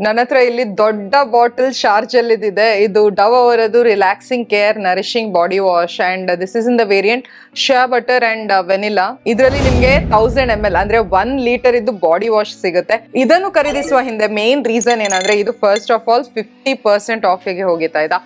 ನನ್ನ ಹತ್ರ ಇಲ್ಲಿ ದೊಡ್ಡ ಬಾಟಲ್ ಶಾರ್ಜಲ್ ಇದೆ. ಇದು ಡವ್ ಅವರದು relaxing care nourishing body wash and this is in the variant Shah butter and vanilla. ಇದರಲ್ಲಿ ನಿಮ್ಗೆ 1000 ml ಅಂದ್ರೆ 1 ಲೀಟರ್ ಇದ್ದು ಬಾಡಿ ವಾಶ್ ಸಿಗುತ್ತೆ. ಇದನ್ನು ಖರೀದಿಸುವ ಹಿಂದೆ ಮೇನ್ ರೀಸನ್ ಏನಂದ್ರೆ ಇದು ಫಸ್ಟ್ ಆಫ್ ಆಲ್ 50% ಆಫ್ ಗೆ ಹೋಗಿತ್ತಾ ಇದ್ದ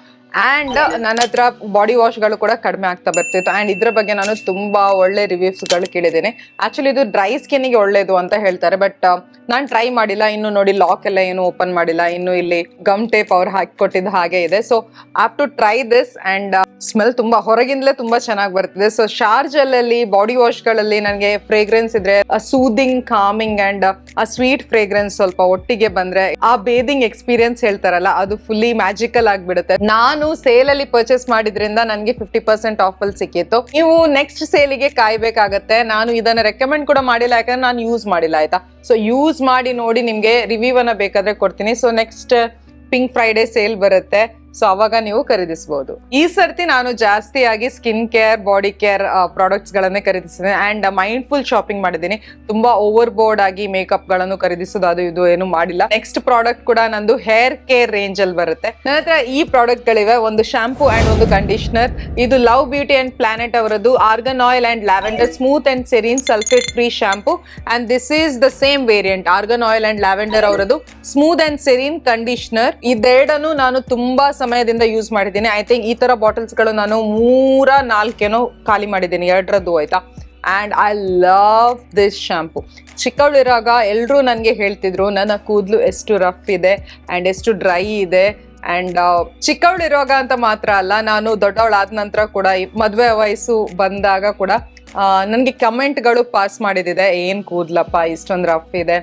ಅಂಡ್ ನನ್ನ ಹತ್ರ ಬಾಡಿ ವಾಶ್ ಗಳು ಕೂಡ ಕಡಿಮೆ ಆಗ್ತಾ ಬರ್ತಿತ್ತು ಅಂಡ್ ಇದ್ರ ಬಗ್ಗೆ ನಾನು ತುಂಬಾ ಒಳ್ಳೆ ರಿವ್ಯೂಸ್ ಗಳು ಕೇಳಿದ್ದೇನೆ. ಆಕ್ಚುಲಿ ಇದು ಡ್ರೈ ಸ್ಕಿನ್ ಗೆ ಒಳ್ಳೇದು ಅಂತ ಹೇಳ್ತಾರೆ, ಬಟ್ ನಾನು ಟ್ರೈ ಮಾಡಿಲ್ಲ. ಇನ್ನು ನೋಡಿ ಲಾಕ್ ಎಲ್ಲ ಏನು ಓಪನ್ ಮಾಡಿಲ್ಲ, ಇನ್ನು ಇಲ್ಲಿ ಗಮ್ ಟೇಪ್ ಅವ್ರು ಹಾಕಿ ಕೊಟ್ಟಿದ್ದು ಹಾಗೆ ಇದೆ. So have to try this and smell ತುಂಬಾ ಹೊರಗಿಂದಲೇ ತುಂಬಾ ಚೆನ್ನಾಗಿ ಬರ್ತಿದೆ. ಸೊ ಶಾರ್ಜಲ್ ಅಲ್ಲಿ ಬಾಡಿ ವಾಶ್ ಗಳಲ್ಲಿ ನನಗೆ ಫ್ರೇಗ್ರೆನ್ಸ್ ಇದ್ರೆ ಸೂದಿಂಗ್ ಕಾಮಿಂಗ್ ಅಂಡ್ ಆ ಸ್ವೀಟ್ ಫ್ರೇಗ್ರೆನ್ಸ್ ಸ್ವಲ್ಪ ಒಟ್ಟಿಗೆ ಬಂದ್ರೆ ಆ ಬೇದಿಂಗ್ ಎಕ್ಸ್ಪೀರಿಯನ್ಸ್ ಹೇಳ್ತಾರಲ್ಲ ಅದು ಫುಲ್ಲಿ ಮ್ಯಾಜಿಕಲ್ ಆಗಿಬಿಡುತ್ತೆ. ನಾನು ಸೇಲ್ ಅಲ್ಲಿ ಪರ್ಚೇಸ್ ಮಾಡಿದ್ರಿಂದ ನನಗೆ 50% ಆಫ್ ಅಲ್ಲಿ ಸಿಕ್ಕಿತ್ತು. ನೀವು ನೆಕ್ಸ್ಟ್ ಸೇಲಿಗೆ ಕಾಯ್ಬೇಕಾಗತ್ತೆ. ನಾನು ಇದನ್ನ ರೆಕಮೆಂಡ್ ಕೂಡ ಮಾಡಿಲ್ಲ, ಯಾಕಂದ್ರೆ ನಾನು ಯೂಸ್ ಮಾಡಿಲ್ಲ ಆಯ್ತಾ. ಸೊ ಯೂಸ್ ಮಾಡಿ ನೋಡಿ ನಿಮ್ಗೆ ರಿವ್ಯೂ ಅನ್ನ ಬೇಕಾದ್ರೆ ಕೊಡ್ತೀನಿ. So next pink Friday sale ಬರುತ್ತೆ, ಸೊ ಅವಾಗ ನೀವು ಖರೀದಿಸಬಹುದು. ಈ ಸರ್ತಿ ನಾನು ಜಾಸ್ತಿಯಾಗಿ skin care body care products ಗಳನ್ನೇ ಖರೀದಿಸಿದ್ದೇನೆ ಅಂಡ್ ಮೈಂಡ್ಫುಲ್ ಶಾಪಿಂಗ್ ಮಾಡಿದ್ದೀನಿ. ತುಂಬಾ ಓವರ್ ಬೋರ್ಡ್ ಆಗಿ ಮೇಕಪ್ ಗಳನ್ನು ಖರೀದಿಸೋದು ಅದು ಇದು ಏನು ಮಾಡಿಲ್ಲ. ನೆಕ್ಸ್ಟ್ ಪ್ರಾಡಕ್ಟ್ ಕೂಡ ನಂದು ಹೇರ್ ಕೇರ್ ರೇಂಜ್ ಅಲ್ಲಿ ಬರುತ್ತೆ. ನನ್ನ ಹತ್ರ ಈ ಪ್ರಾಡಕ್ಟ್ ಗಳಿವೆ, ಒಂದು ಶಾಂಪೂ ಅಂಡ್ ಒಂದು ಕಂಡೀಷನರ್. ಇದು ಲವ್ ಬ್ಯೂಟಿ ಅಂಡ್ ಪ್ಲಾನೆಟ್ ಅವರದ್ದು argan oil and lavender smooth and serene sulphate free shampoo and this is the same variant argan oil and lavender ಅವರದ್ದು ಸ್ಮೂತ್ ಅಂಡ್ ಸೆರೀನ್ ಕಂಡೀಷನರ್. ಇದೆರಡನ್ನು ನಾನು ತುಂಬಾ ಸಮಯದಿಂದ use ಮಾಡಿದ್ದೀನಿ. I think ಈ ತರ bottles ಗಳು ನಾನು 3-4 ಖಾಲಿ ಮಾಡಿದ್ದೀನಿ, 2ರದ್ದು ಆಯ್ತಾ. And I love this shampoo. ಚಿಕ್ಕವಳಿರಾಗ ಎಲ್ಲರೂ ನನಗೆ ಹೇಳ್ತಿದ್ರು ನನ್ನ ಕೂದಲು ಎಷ್ಟು ರಫ್ ಇದೆ ಅಂಡ್ ಎಷ್ಟು ಡ್ರೈ ಇದೆ. ಅಂಡ್ ಚಿಕ್ಕವಳಿರುವಾಗ ಅಂತ ಮಾತ್ರ ಅಲ್ಲ, ನಾನು ದೊಡ್ಡವಳಾದ ನಂತರ ಕೂಡ ಮದುವೆ ವಯಸ್ಸು ಬಂದಾಗ ಕೂಡ ನನಗೆ ಕಮೆಂಟ್ಗಳು ಪಾಸ್ ಮಾಡಿದಿದೆ, ಏನ್ ಕೂದ್ಲಪ್ಪ ಇಷ್ಟೊಂದು ರಫ್ ಇದೆ,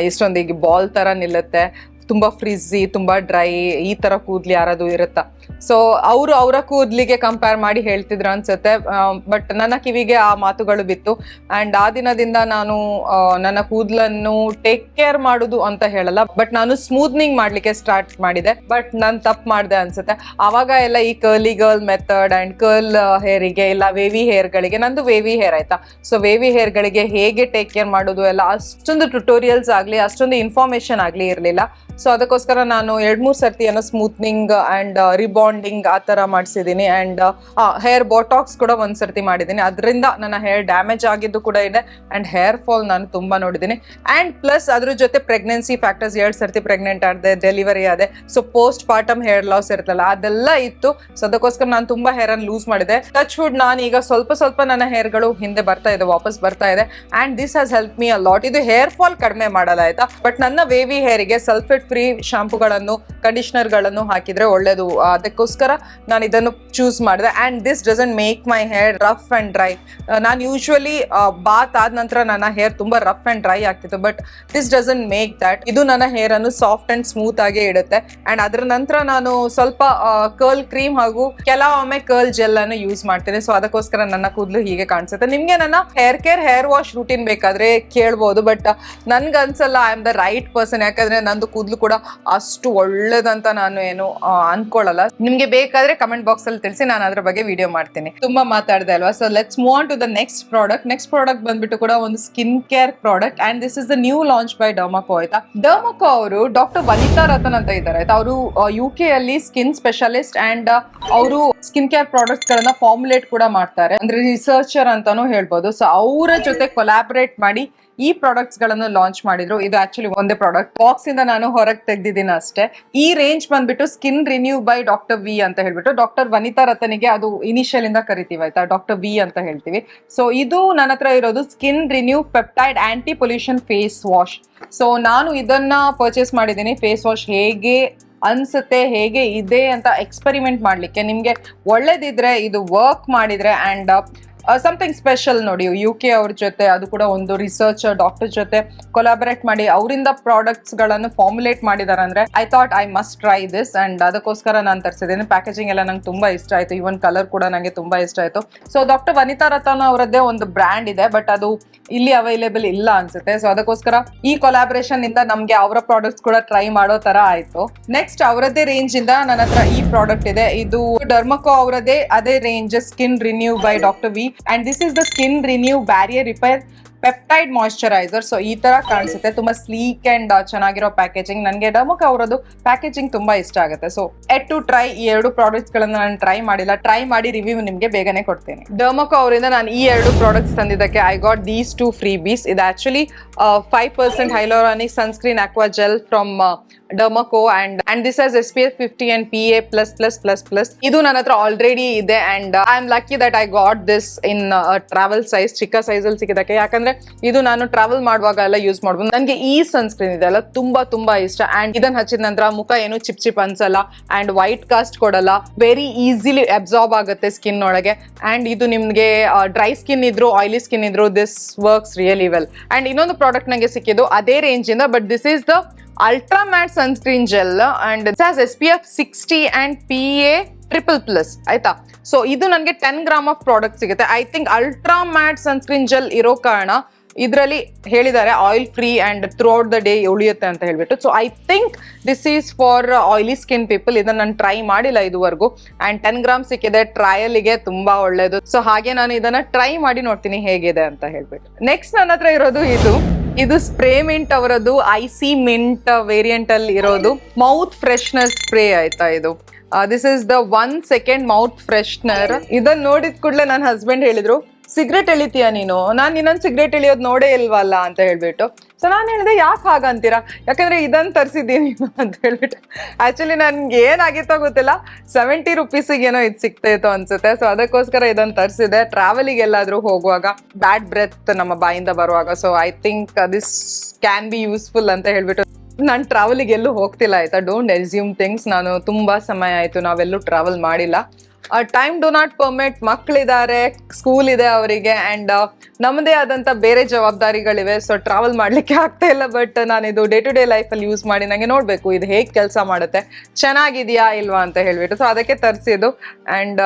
ಇಷ್ಟೊಂದು ಈಗ ಬಾಲ್ ತರ ನಿಲ್ಲುತ್ತೆ, ತುಂಬಾ ಫ್ರಿಝಿ ತುಂಬಾ ಡ್ರೈ, ಈ ತರ ಕೂದ್ಲು ಯಾರಾದ್ರು ಇರುತ್ತಾ. ಸೊ ಅವರು ಅವರ ಕೂದ್ಲಿಗೆ ಕಂಪೇರ್ ಮಾಡಿ ಹೇಳ್ತಿದ್ರು ಅನ್ಸುತ್ತೆ, ಬಟ್ ನನ್ನ ಕಿವಿಗೆ ಆ ಮಾತುಗಳು ಬಿತ್ತು. ಅಂಡ್ ಆ ದಿನದಿಂದ ನಾನು ನನ್ನ ಕೂದಲನ್ನು ಟೇಕ್ ಕೇರ್ ಮಾಡುದು ಅಂತ ಹೇಳಲ್ಲ, ಬಟ್ ನಾನು ಸ್ಮೂತ್ನಿಂಗ್ ಮಾಡ್ಲಿಕ್ಕೆ ಸ್ಟಾರ್ಟ್ ಮಾಡಿದೆ. ಬಟ್ ನಾನು ತಪ್ಪು ಮಾಡಿದೆ ಅನ್ಸುತ್ತೆ. ಆವಾಗ ಎಲ್ಲ ಈ curly girl method and curl ಹೇರಿಗೆ ಇಲ್ಲ ವೇವಿ ಹೇರ್ಗಳಿಗೆ, ನಂದು ವೇವಿ ಹೇರ್ ಆಯ್ತಾ. ಸೊ ವೇವಿ ಹೇರ್ಗಳಿಗೆ ಹೇಗೆ ಟೇಕ್ ಕೇರ್ ಮಾಡೋದು ಎಲ್ಲ ಅಷ್ಟೊಂದು ಟ್ಯುಟೋರಿಯಲ್ಸ್ ಆಗಲಿ ಅಷ್ಟೊಂದು ಇನ್ಫಾರ್ಮೇಶನ್ ಆಗಲಿ ಇರಲಿಲ್ಲ. ಸೊ ಅದಕ್ಕೋಸ್ಕರ ನಾನು 2-3 ಸರ್ತಿ ಏನೋ ಸ್ಮೂತ್ನಿಂಗ್ ಅಂಡ್ ರಿಬಾಂಡಿಂಗ್ ಆ ತರ ಮಾಡಿಸಿದ್ದೀನಿ ಅಂಡ್ ಹೇರ್ ಬಾಟಾಕ್ಸ್ ಕೂಡ ಒಂದ್ಸರ್ತಿ ಮಾಡಿದ್ದೀನಿ. ಅದರಿಂದ ನನ್ನ ಹೇರ್ ಡ್ಯಾಮೇಜ್ ಆಗಿದ್ದು ಕೂಡ ಇದೆ ಅಂಡ್ ಹೇರ್ ಫಾಲ್ ನಾನು ತುಂಬಾ ನೋಡಿದ್ದೀನಿ. ಅಂಡ್ ಪ್ಲಸ್ ಅದ್ರ ಜೊತೆ ಪ್ರೆಗ್ನೆನ್ಸಿ ಫ್ಯಾಕ್ಟರ್ಸ್, 2 ಸರ್ತಿ ಪ್ರೆಗ್ನೆಂಟ್ ಆದೆ, ಡೆಲಿವರಿ ಆದೆ. So post partum hair loss ಇರುತ್ತಲ್ಲ ಅದೆಲ್ಲ ಇತ್ತು. ಸೊ ಅದಕ್ಕೋಸ್ಕರ ನಾನು ತುಂಬಾ ಹೇರ್ ಅನ್ನು ಲೂಸ್ ಮಾಡಿದೆ. ಟಚ್ ವುಡ್ ನಾನು ಈಗ ಸ್ವಲ್ಪ ನನ್ನ ಹೇರ್ಗಳು ಹಿಂದೆ ಬರ್ತಾ ಇದೆ, ವಾಪಸ್ ಬರ್ತಾ ಇದೆ and this has help me a lot. ಇದು ಹೇರ್ ಫಾಲ್ ಕಡಿಮೆ ಮಾಡಲ್ಲ ಆಯ್ತಾ, ಬಟ್ ನನ್ನ ವೇವಿ ಹೇರಿಗೆ ಸಲ್ಫೇಟ್ ಫ್ರೀ ಶಾಂಪೂಗಳನ್ನು ಕಂಡೀಷನರ್ ಗಳನ್ನು ಹಾಕಿದ್ರೆ ಒಳ್ಳೇದು. ಅದಕ್ಕೋಸ್ಕರ ನಾನು ಇದನ್ನು ಚೂಸ್ ಮಾಡಿದೆ and this doesn't make my hair rough and dry. ನಾನು ಯೂಶುವಲಿ ಬಾತ್ ಆದ ನಂತರ ನನ್ನ ಹೇರ್ ತುಂಬಾ ರಫ್ ಅಂಡ್ ಡ್ರೈ ಆಗ್ತಿತ್ತು, but this doesn't make that. ಇದು ನನ್ನ ಹೇರ್ ಅನ್ನು ಸಾಫ್ಟ್ ಅಂಡ್ ಸ್ಮೂತ್ ಆಗಿ ಇಡುತ್ತೆ ಅಂಡ್ ಅದರ ನಂತರ ನಾನು ಸ್ವಲ್ಪ ಕರ್ಲ್ ಕ್ರೀಮ್ ಹಾಗೂ ಕೆಲವೊಮ್ಮೆ ಕರ್ಲ್ ಜೆಲ್ ಅನ್ನು ಯೂಸ್ ಮಾಡ್ತೀನಿ. ಸೊ ಅದಕ್ಕೋಸ್ಕರ ನನ್ನ ಕೂದಲು ಹೀಗೆ ಕಾಣಿಸುತ್ತೆ. ನಿಮ್ಗೆ ನನ್ನ hair care hair wash routine ಬೇಕಾದ್ರೆ ಕೇಳ್ಬೋದು, ಬಟ್ ನನ್ಗನ್ಸಲ್ಲ I am the right person, ಯಾಕಂದ್ರೆ ನಂದು ಕೂದಲು ಕೂಡ ಅಷ್ಟು ಒಳ್ಳೇದಂತ ನಾನು ಏನು ಅನ್ಕೊಳ್ಳಲ್ಲ. ನಿಮ್ಗೆ ಬೇಕಾದ್ರೆ ಕಮೆಂಟ್ ಬಾಕ್ಸ್ ಅಲ್ಲಿ ತಿಳಿಸಿ, ನಾನು ಅದ್ರ ಬಗ್ಗೆ ವಿಡಿಯೋ ಮಾಡ್ತೀನಿ. ತುಂಬಾ ಮಾತಾಡಿದೆ ಅಲ್ವಾ. So let's move on to the next product. Next product ಬಂದ್ಬಿಟ್ಟು ಕೂಡ ಒಂದು skin care product and this is the new launch by Dermaco ಆಯ್ತಾ. ಡರ್ಮಕೋ ಅವರು ಡಾಕ್ಟರ್ ವನಿತಾ ರತನ್ ಅಂತ ಇದ್ದಾರೆ ಆಯ್ತಾ. ಅವರು UK ಅಲ್ಲಿ ಸ್ಕಿನ್ ಸ್ಪೆಷಲಿಸ್ಟ್ ಅಂಡ್ ಅವರು ಸ್ಕಿನ್ ಕೇರ್ ಪ್ರಾಡಕ್ಟ್ಸ್ ಗಳನ್ನ ಫಾರ್ಮುಲೇಟ್ ಕೂಡ ಮಾಡ್ತಾರೆ, ಅಂದ್ರೆ ರಿಸರ್ಚರ್ ಅಂತಾನು ಹೇಳ್ಬೋದು. ಸೊ ಅವರ ಜೊತೆ ಕೊಲಾಬರೇಟ್ ಮಾಡಿ ಈ ಪ್ರಾಡಕ್ಟ್ಸ್ ಗಳನ್ನು ಲಾಂಚ್ ಮಾಡಿದ್ರು. ಇದು ಆಕ್ಚುಲಿ ಒಂದೇ ಪ್ರಾಡಕ್ಟ್, ಬಾಕ್ಸ್ ಇಂದ ನಾನು ಹೊರಗೆ ತೆಗ್ದಿದ್ದೀನಿ ಅಷ್ಟೇ. ಈ ರೇಂಜ್ ಬಂದ್ಬಿಟ್ಟು skin renew by doctor V ಅಂತ ಹೇಳ್ಬಿಟ್ಟು, ಡಾಕ್ಟರ್ ವನಿತಾ ರತನಿಗೆ ಅದು ಇನಿಷಿಯಲ್ ಇಂದ ಕರಿತೀವಿ ಆಯ್ತಾ, ಡಾಕ್ಟರ್ ವಿ ಅಂತ ಹೇಳ್ತೀವಿ. ಸೊ ಇದು ನನ್ನ ಹತ್ರ ಇರೋದು skin renew peptide anti pollution face wash. So ನಾನು ಇದನ್ನ ಪರ್ಚೇಸ್ ಮಾಡಿದ್ದೀನಿ. ಫೇಸ್ ವಾಶ್ ಹೇಗೆ ಅನ್ಸುತ್ತೆ ಹೇಗೆ ಇದೆ ಅಂತ ಎಕ್ಸ್ಪೆರಿಮೆಂಟ್ ಮಾಡ್ಲಿಕ್ಕೆ, ನಿಮ್ಗೆ ಒಳ್ಳೇದಿದ್ರೆ ಇದು ವರ್ಕ್ ಮಾಡಿದ್ರೆ ಅಂಡ್ ಸಮಥಿಂಗ್ ಸ್ಪೆಷಲ್ ನೋಡಿ. UK ಅವ್ರ ಜೊತೆ, ಅದು ಕೂಡ ಒಂದು ರಿಸರ್ಚರ್ ಡಾಕ್ಟರ್ ಜೊತೆ ಕೊಲಾಬರೇಟ್ ಮಾಡಿ ಅವರಿಂದ ಪ್ರಾಡಕ್ಟ್ಸ್ ಗಳನ್ನು ಫಾರ್ಮುಲೇಟ್ ಮಾಡಿದಾರೆ ಅಂದ್ರೆ I thought I must try this and ಅದಕ್ಕೋಸ್ಕರ ನಾನು ತರಿಸಿದ್ದೀನಿ. ಪ್ಯಾಕೇಜಿಂಗ್ ಎಲ್ಲ ನಂಗೆ ತುಂಬಾ ಇಷ್ಟ ಆಯ್ತು, ಇವನ್ ಕಲರ್ ಕೂಡ ನಂಗೆ ತುಂಬಾ ಇಷ್ಟ ಆಯ್ತು. ಸೊ ಡಾಕ್ಟರ್ ವನಿತಾ ರತನ್ ಅವರದ್ದೇ ಒಂದು ಬ್ರ್ಯಾಂಡ್ ಇದೆ, ಬಟ್ ಅದು ಇಲ್ಲಿ ಅವೈಲೇಬಲ್ ಇಲ್ಲ ಅನ್ಸುತ್ತೆ. ಸೊ ಅದಕ್ಕೋಸ್ಕರ ಈ ಕೊಲಾಬರೇಷನ್ ಇಂದ ನಮ್ಗೆ ಅವರ ಪ್ರಾಡಕ್ಟ್ಸ್ ಕೂಡ ಟ್ರೈ ಮಾಡೋ ತರ ಆಯ್ತು. ನೆಕ್ಸ್ಟ್ ಅವರದ್ದೇ ರೇಂಜ್ ಇಂದ ನನ್ನ ಹತ್ರ ಈ ಪ್ರಾಡಕ್ಟ್ ಇದೆ. ಇದು ಡರ್ಮಕೋ ಅವರದೇ ಅದೇ range skin renew by doctor V and this is the skin renew barrier repair peptide moisturiser. So ಈ ತರ ಕಾಣಿಸುತ್ತೆ, ತುಂಬಾ ಸ್ಲೀಕ್ ಅಂಡ್ ಚೆನ್ನಾಗಿರೋ ಪ್ಯಾಕೇಜಿಂಗ್. ನನಗೆ ಡರ್ಮೋಕೋ ಅವರದ್ದು ಪ್ಯಾಕೇಜಿಂಗ್ ತುಂಬಾ ಇಷ್ಟ ಆಗುತ್ತೆ. ಸೊ ಎಟ್ ಟು ಟ್ರೈ ಈ 2 ಪ್ರಾಡಕ್ಟ್ಸ್ ಗಳನ್ನ ನಾನು ಟ್ರೈ ಮಾಡಿಲ್ಲ, ಟ್ರೈ ಮಾಡಿ ರಿವ್ಯೂ ನಿಮ್ಗೆ ಬೇಗನೆ ಕೊಡ್ತೀನಿ. ಡರ್ಮೋಕೋ ಅವರಿಂದ ನಾನು ಈ 2 ಪ್ರಾಡಕ್ಟ್ಸ್ ತಂದಿದ್ದಕ್ಕೆ I got these 2 freebies. ಇದು actually 5% hyaluronic sunscreen aqua gel from Dermaco and this has SPF 50 and PA++++. ಇದು ನನ್ನ ಹತ್ರ ಆಲ್ರೆಡಿ ಇದೆ and I am lucky that I got this in travel size, ಚಿಕ್ಕ size ಅಲ್ಲಿ ಸಿಕ್ಕಿದಕ್ಕೆ. ಯಾಕಂದ್ರೆ ಇದು ನಾನು ಟ್ರಾವೆಲ್ ಮಾಡುವಾಗ ಎಲ್ಲ ಯೂಸ್ ಮಾಡ್ಬೋದು. ನನಗೆ ಈ ಸನ್ಸ್ಕ್ರೀನ್ ಇದೆ ಅಲ್ಲ ತುಂಬಾ ಇಷ್ಟ. ಅಂಡ್ ಇದನ್ನ ಹಚ್ಚಿದ ನಂತರ ಮುಖ ಏನು ಚಿಪ್ ಅನ್ಸಲ್ಲ ಅಂಡ್ ವೈಟ್ ಕಾಸ್ಟ್ ಕೊಡಲ್ಲ, ವೆರಿ ಈಸಿಲಿ ಅಬ್ಸಾರ್ಬ್ ಆಗುತ್ತೆ ಸ್ಕಿನ್ ಒಳಗೆ. ಅಂಡ್ ಇದು ನಿಮ್ಗೆ ಡ್ರೈ ಸ್ಕಿನ್ ಇದ್ರು ಆಯಿಲಿ ಸ್ಕಿನ್ ಇದ್ರು this works really well. And ಇನ್ನೊಂದು ಪ್ರಾಡಕ್ಟ್ ನಂಗೆ ಸಿಕ್ಕಿದ್ದು ಅದೇ ರೇಂಜ್ ಇಂದ, but this is the Ultra Matte Sunscreen Gel and it has SPF 60 and PA+++. ಆಯ್ತಾ. ಸೊ ಇದು ನನಗೆ 10 ಗ್ರಾಮ್ ಆಫ್ ಪ್ರಾಡಕ್ಟ್ ಸಿಗುತ್ತೆ. I think ultra mat sunscreen gel ಇರೋ ಕಾರಣ ಇದರಲ್ಲಿ ಹೇಳಿದ್ದಾರೆ oil free and through out the day ಉಳಿಯುತ್ತೆ ಅಂತ ಹೇಳ್ಬಿಟ್ಟು. So I think this is for oily skin people. ಇದನ್ನ ನಾನು ಟ್ರೈ ಮಾಡಿಲ್ಲ ಇದುವರೆಗೂ ಅಂಡ್ 10 ಗ್ರಾಮ್ ಸಿಕ್ಕಿದೆ, ಟ್ರಯಲ್ಗೆ ತುಂಬಾ ಒಳ್ಳೇದು. ಸೊ ಹಾಗೆ ನಾನು ಇದನ್ನ ಟ್ರೈ ಮಾಡಿ ನೋಡ್ತೀನಿ ಹೇಗಿದೆ ಅಂತ ಹೇಳ್ಬಿಟ್ಟು. ನೆಕ್ಸ್ಟ್ ನನ್ನ ಹತ್ರ ಇರೋದು ಇದು ಸ್ಪ್ರೇ ಮಿಂಟ್ ಅವರದ್ದು ಐಸಿ ಮಿಂಟ್ ವೇರಿಯಂಟ್ ಅಲ್ಲಿ ಇರೋದು ಮೌತ್ ಫ್ರೆಶ್ನರ್ ಸ್ಪ್ರೇ. ಆಯ್ತಾ, ಇದು this is the 1 second mouth freshener. ಇದನ್ನ ನೋಡಿದ ಕೂಡಲೇ ನನ್ನ ಹಸ್ಬೆಂಡ್ ಹೇಳಿದ್ರು, ಸಿಗರೇಟ್ ಎಳಿತೀಯ ನೀನು, ನಾನು ಇನ್ನೊಂದು ಸಿಗರೇಟ್ ಎಳಿಯೋದು ನೋಡೇ ಇಲ್ವಲ್ಲ ಅಂತ ಹೇಳ್ಬಿಟ್ಟು. ಸೊ ನಾನು ಹೇಳಿದೆ, ಯಾಕೆ ಹಾಗಂತೀರಾ, ಯಾಕಂದ್ರೆ ಇದನ್ನ ತರಿಸಿದ್ದೀನಿ ಅಂತ ಹೇಳ್ಬಿಟ್ಟು. ಆಕ್ಚುಲಿ ನನ್ಗೆ ಏನಾಗಿತ್ತೋ ಗೊತ್ತಿಲ್ಲ, 70 rupees ಏನೋ ಇದು ಸಿಗ್ತಾ ಇತ್ತು ಅನ್ಸುತ್ತೆ. ಸೊ ಅದಕ್ಕೋಸ್ಕರ ಇದನ್ನ ತರಿಸಿದೆ ಟ್ರಾವೆಲಿಗೆ ಎಲ್ಲಾದ್ರೂ ಹೋಗುವಾಗ, ಬ್ಯಾಡ್ ಬ್ರೆತ್ ನಮ್ಮ ಬಾಯಿಂದ ಬರುವಾಗ. So I think this can be useful ಅಂತ ಹೇಳ್ಬಿಟ್ಟು. ನಾನು ಟ್ರಾವೆಲಿಗೆ ಎಲ್ಲೂ ಹೋಗ್ತಿಲ್ಲ ಆಯ್ತಾ, ಡೋಂಟ್ ಎಸ್ಯೂಮ್ ಥಿಂಗ್ಸ್. ನಾನು ತುಂಬಾ ಸಮಯ ಆಯ್ತು ನಾವೆಲ್ಲೂ ಟ್ರಾವೆಲ್ ಮಾಡಿಲ್ಲ. ಟೈಮ್ ಡು ನಾಟ್ ಪರ್ಮಿಟ್, ಮಕ್ಕಳಿದ್ದಾರೆ, ಸ್ಕೂಲ್ ಇದೆ ಅವರಿಗೆ ಅಂಡ್ ನಮ್ಮದೇ ಆದಂತ ಬೇರೆ ಜವಾಬ್ದಾರಿಗಳಿವೆ. ಸೊ ಟ್ರಾವೆಲ್ ಮಾಡ್ಲಿಕ್ಕೆ ಆಗ್ತಾ ಇಲ್ಲ. ಬಟ್ ನಾನು ಇದು ಡೇ ಟು ಡೇ ಲೈಫಲ್ಲಿ ಯೂಸ್ ಮಾಡಿ ನಂಗೆ ನೋಡ್ಬೇಕು ಇದು ಹೇಗೆ ಕೆಲಸ ಮಾಡುತ್ತೆ, ಚೆನ್ನಾಗಿದೆಯಾ ಇಲ್ವಾ ಅಂತ ಹೇಳ್ಬಿಟ್ಟು. ಸೊ ಅದಕ್ಕೆ ತರಿಸಿದ್ದು ಅಂಡ್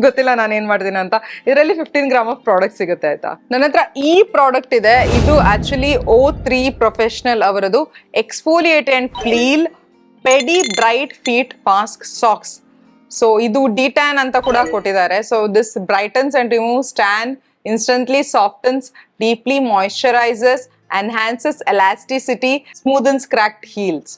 ಗೊತ್ತಿಲ್ಲ ನಾನು ಏನ್ ಮಾಡ್ತೀನಿ ಅಂತ. ಇದರಲ್ಲಿ 15 ಗ್ರಾಮ್ ಆಫ್ ಪ್ರಾಡಕ್ಟ್ ಸಿಗುತ್ತೆ ಆಯ್ತಾ. ನನ್ನ ಹತ್ರ ಈ ಪ್ರಾಡಕ್ಟ್ ಇದೆ. ಇದು ಆಕ್ಚುಲಿ O3 ಪ್ರೊಫೆಷನಲ್ ಅವರದು exfoliate and clean pedi bright feet mask socks. So ಇದು ಡಿಟ್ಯಾನ್ ಅಂತ ಕೂಡ ಕೊಟ್ಟಿದ್ದಾರೆ. So this brightens and removes tan, instantly softens, deeply moisturizes, enhances elasticity, smoothens cracked heels.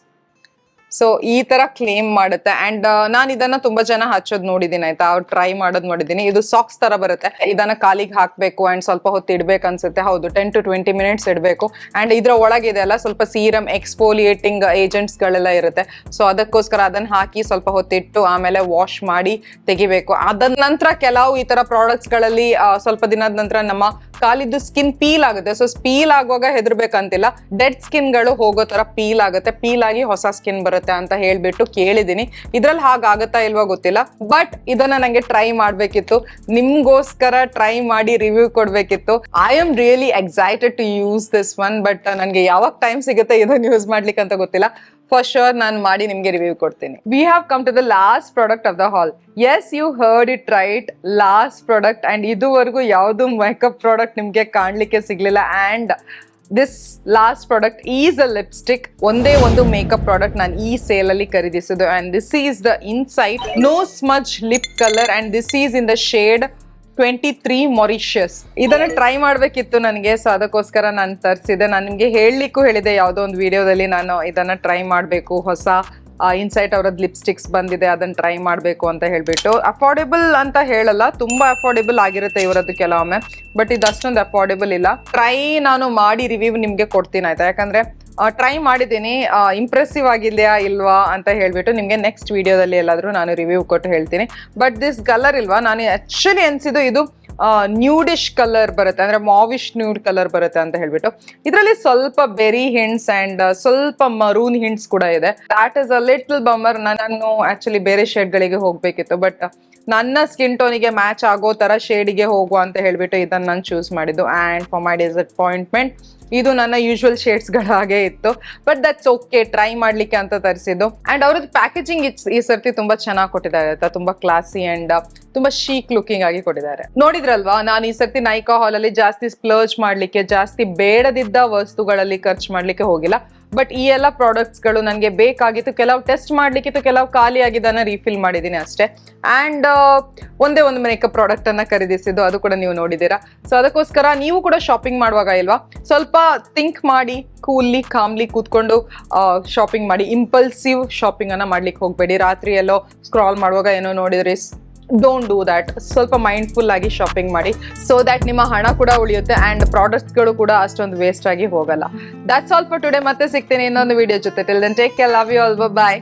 So ಈ ತರ ಕ್ಲೇಮ್ ಮಾಡುತ್ತೆ ಅಂಡ್ ನಾನು ಇದನ್ನ ತುಂಬಾ ಜನ ಹಚ್ಚೋದ್ ನೋಡಿದೀನಿ ಆಯ್ತಾ, ಅವ್ರು ಟ್ರೈ ಮಾಡೋದ್ ನೋಡಿದೀನಿ. ಇದು ಸಾಕ್ಸ್ ತರ ಬರುತ್ತೆ, ಇದನ್ನ ಕಾಲಿಗೆ ಹಾಕ್ಬೇಕು ಅಂಡ್ ಸ್ವಲ್ಪ ಹೊತ್ತು ಇಡ್ಬೇಕು ಅನ್ಸುತ್ತೆ. ಹೌದು, 10 to 20 minutes ಇಡಬೇಕು. ಅಂಡ್ ಇದ್ರ ಒಳಗಿದೆ ಅಲ್ಲ ಸ್ವಲ್ಪ ಸೀರಮ್ ಎಕ್ಸ್ಫೋಲಿಯೇಟಿಂಗ್ ಏಜೆಂಟ್ಸ್ ಗಳೆಲ್ಲ ಇರುತ್ತೆ. ಸೊ ಅದಕ್ಕೋಸ್ಕರ ಅದನ್ನ ಹಾಕಿ ಸ್ವಲ್ಪ ಹೊತ್ತಿಟ್ಟು ಆಮೇಲೆ ವಾಶ್ ಮಾಡಿ ತೆಗಿಬೇಕು. ಅದ ನಂತರ ಕೆಲವು ಈ ತರ ಪ್ರಾಡಕ್ಟ್ಸ್ ಗಳಲ್ಲಿ ಸ್ವಲ್ಪ ದಿನದ ನಂತರ ನಮ್ಮ ಕಾಲಿದ್ದು ಸ್ಕಿನ್ ಪೀಲ್ ಆಗುತ್ತೆ. ಸೊ ಪೀಲ್ ಆಗುವಾಗ ಹೆದರ್ಬೇಕಂತಿಲ್ಲ, ಡೆಡ್ ಸ್ಕಿನ್ ಗಳು ಹೋಗೋ ತರ ಪೀಲ್ ಆಗುತ್ತೆ, ಪೀಲ್ ಆಗಿ ಹೊಸ ಸ್ಕಿನ್ ಬರುತ್ತೆ ಅಂತ ಹೇಳ್ಬಿಟ್ಟು ಕೇಳಿದೀನಿ. ಇದ್ರಲ್ಲಿ ಹಾಗಾಗತ್ತಾ ಇಲ್ವಾ ಗೊತ್ತಿಲ್ಲ, ಬಟ್ ಇದನ್ನ ನಂಗೆ ಟ್ರೈ ಮಾಡ್ಬೇಕಿತ್ತು, ನಿಮ್ಗೋಸ್ಕರ ಟ್ರೈ ಮಾಡಿ ರಿವ್ಯೂ ಕೊಡ್ಬೇಕಿತ್ತು. I am really excited to use this one, but ನನಗೆ ಯಾವಾಗ ಟೈಮ್ ಸಿಗುತ್ತೆ ಇದನ್ನ ಯೂಸ್ ಮಾಡ್ಲಿಕ್ಕೆ ಅಂತ ಗೊತ್ತಿಲ್ಲ. ಫಾರ್ ಶೋರ್ ನಾನು ಮಾಡಿ ನಿಮ್ಗೆ ರಿವ್ಯೂ ಕೊಡ್ತೀನಿ. We have come to the last product of the haul. Yes, you heard it right, last product. And ಇದುವರೆಗೂ ಯಾವುದು ಮೇಕಪ್ ಪ್ರಾಡಕ್ಟ್ ನಿಮ್ಗೆ ಕಾಣ್ಲಿಕ್ಕೆ ಸಿಗ್ಲಿಲ್ಲ. And this last product is a lipstick. ಒಂದೇ ಒಂದು ಮೇಕಪ್ ಪ್ರಾಡಕ್ಟ್ ನಾನು ಈ ಸೇಲ್ ಅಲ್ಲಿ ಖರೀದಿಸಿದ್ದು. And this is the Insight no smudge lip colour and this is in the shade 23 Mauritius. ಇದನ್ನ ಟ್ರೈ ಮಾಡ್ಬೇಕಿತ್ತು ನನಗೆ, ಸೊ ಅದಕ್ಕೋಸ್ಕರ ನಾನು ತರಿಸಿದೆ. ನಾನು ನಿಮ್ಗೆ ಹೇಳಲಿಕ್ಕೂ ಹೇಳಿದೆ ಯಾವುದೋ ಒಂದು ವಿಡಿಯೋದಲ್ಲಿ, ನಾನು ಇದನ್ನ ಟ್ರೈ ಮಾಡಬೇಕು, ಹೊಸ ಇನ್ಸೈಟ್ ಅವರದ್ದು ಲಿಪ್ಸ್ಟಿಕ್ಸ್ ಬಂದಿದೆ ಅದನ್ನ ಟ್ರೈ ಮಾಡಬೇಕು ಅಂತ ಹೇಳ್ಬಿಟ್ಟು. ಅಫೋರ್ಡೆಬಲ್ ಅಂತ ಹೇಳಲ್ಲ, ತುಂಬಾ ಅಫೋರ್ಡೆಬಲ್ ಆಗಿರುತ್ತೆ ಇವರದ್ದು ಕೆಲವೊಮ್ಮೆ, ಬಟ್ ಇದು ಅಷ್ಟೊಂದು ಅಫೋರ್ಡೆಬಲ್ ಇಲ್ಲ. ಟ್ರೈ ನಾನು ಮಾಡಿ ರಿವ್ಯೂ ನಿಮ್ಗೆ ಕೊಡ್ತೀನಿ ಆಯ್ತಾ, ಯಾಕಂದ್ರೆ ಟ್ರೈ ಮಾಡಿದ್ದೀನಿ, ಇಂಪ್ರೆಸಿವ್ ಆಗಿದೆಯಾ ಇಲ್ವಾ ಅಂತ ಹೇಳ್ಬಿಟ್ಟು ನಿಮ್ಗೆ ನೆಕ್ಸ್ಟ್ ವಿಡಿಯೋದಲ್ಲಿ ಎಲ್ಲಾದ್ರೂ ನಾನು ರಿವ್ಯೂ ಕೊಟ್ಟು ಹೇಳ್ತೀನಿ. ಬಟ್ ದಿಸ್ ಕಲರ್ ಇಲ್ವಾ, ನಾನು ಆಕ್ಚುಲಿ ಅನ್ಸಿದ್ದು ಇದು ನ್ಯೂಡಿಶ್ ಕಲರ್ ಬರುತ್ತೆ, ಅಂದ್ರೆ ಮಾವಿಶ್ ನ್ಯೂಡ್ ಕಲರ್ ಬರುತ್ತೆ ಅಂತ ಹೇಳ್ಬಿಟ್ಟು. ಇದರಲ್ಲಿ ಸ್ವಲ್ಪ ಬೆರಿ ಹಿಂಟ್ಸ್ ಅಂಡ್ ಸ್ವಲ್ಪ ಮರೂನ್ ಹಿಂಟ್ಸ್ ಕೂಡ ಇದೆ. That is a little bummer. ನಾನು ಆಕ್ಚುಲಿ ಬೇರೆ ಶೇಡ್ಗಳಿಗೆ ಹೋಗ್ಬೇಕಿತ್ತು, ಬಟ್ ನನ್ನ ಸ್ಕಿನ್ ಟೋನಿಗೆ ಮ್ಯಾಚ್ ಆಗೋ ತರ ಶೇಡಿಗೆ ಹೋಗುವ ಅಂತ ಹೇಳ್ಬಿಟ್ಟು ಇದನ್ನ ನಾನು ಚೂಸ್ ಮಾಡಿದ್ದು. ಆ್ಯಂಡ್ ಫಾರ್ ಮೈ ಡಿಸಪಾಯಿಂಟ್ಮೆಂಟ್ ಇದು ನನ್ನ ಯೂಶುವಲ್ ಶೇಡ್ಸ್ಗಳ ಹಾಗೆ ಇತ್ತು, ಬಟ್ ದಟ್ಸ್ ಓಕೆ, ಟ್ರೈ ಮಾಡ್ಲಿಕ್ಕೆ ಅಂತ ತರಿಸಿದ್ದು. ಅಂಡ್ ಅವ್ರದ್ದು ಪ್ಯಾಕೇಜಿಂಗ್ ಈ ಸರ್ತಿ ತುಂಬಾ ಚೆನ್ನಾಗಿ ಕೊಟ್ಟಿದ್ದಾರೆ ಆಯ್ತಾ, ತುಂಬಾ ಕ್ಲಾಸಿ ಅಂಡ್ ತುಂಬಾ ಶೀಕ್ ಲುಕಿಂಗ್ ಆಗಿ ಕೊಟ್ಟಿದ್ದಾರೆ. ನೋಡಿದ್ರಲ್ವಾ, ನಾನು ಈ ಸರ್ತಿ ನೈಕಾ ಹಾಲ್ ಅಲ್ಲಿ ಜಾಸ್ತಿ ಸ್ಪ್ಲರ್ಜ್ ಮಾಡ್ಲಿಕ್ಕೆ, ಜಾಸ್ತಿ ಬೇಡದಿದ್ದ ವಸ್ತುಗಳಲ್ಲಿ ಖರ್ಚು ಮಾಡ್ಲಿಕ್ಕೆ ಹೋಗಿಲ್ಲ. ಬಟ್ ಈ ಎಲ್ಲ ಪ್ರಾಡಕ್ಟ್ಸ್ಗಳು ನನಗೆ ಬೇಕಾಗಿತ್ತು, ಕೆಲವು ಟೆಸ್ಟ್ ಮಾಡ್ಲಿಕ್ಕಿತ್ತು, ಕೆಲವು ಖಾಲಿ ಆಗಿದ್ದನ್ನ ರೀಫಿಲ್ ಮಾಡಿದ್ದೀನಿ ಅಷ್ಟೇ. ಆ್ಯಂಡ್ ಒಂದೇ ಒಂದು ಮೇಕಪ್ ಪ್ರಾಡಕ್ಟನ್ನು ಖರೀದಿಸಿದ್ದು, ಅದು ಕೂಡ ನೀವು ನೋಡಿದ್ದೀರಾ. ಸೊ ಅದಕ್ಕೋಸ್ಕರ ನೀವು ಕೂಡ ಶಾಪಿಂಗ್ ಮಾಡುವಾಗ ಇಲ್ವಾ, ಸ್ವಲ್ಪ ಥಿಂಕ್ ಮಾಡಿ ಕೂಲಿ ಕಾಮ್ಲಿ ಕೂತ್ಕೊಂಡು ಶಾಪಿಂಗ್ ಮಾಡಿ. ಇಂಪಲ್ಸಿವ್ ಶಾಪಿಂಗ್ ಅನ್ನ ಮಾಡ್ಲಿಕ್ಕೆ ಹೋಗಬೇಡಿ. ರಾತ್ರಿ ಎಲ್ಲೋ ಸ್ಕ್ರಾಲ್ ಮಾಡುವಾಗ ಏನೋ ನೋಡಿದ್ರಿ, ಡೋಂಟ್ ಡೂ ದ್ಯಾಟ್. ಸ್ವಲ್ಪ ಮೈಂಡ್ಫುಲ್ ಆಗಿ ಶಾಪಿಂಗ್ ಮಾಡಿ, ಸೊ ದ್ಯಾಟ್ ನಿಮ್ಮ ಹಣ ಕೂಡ ಉಳಿಯುತ್ತೆ ಆ್ಯಂಡ್ ಪ್ರಾಡಕ್ಟ್ಸ್ಗಳು ಕೂಡ ಅಷ್ಟೊಂದು ವೇಸ್ಟ್ ಆಗಿ ಹೋಗಲ್ಲ. That's all for today. ಮತ್ತೆ ಸಿಗ್ತೀನಿ ಇನ್ನೊಂದು ವಿಡಿಯೋ ಜೊತೆ. Till then take care, love you all, bye.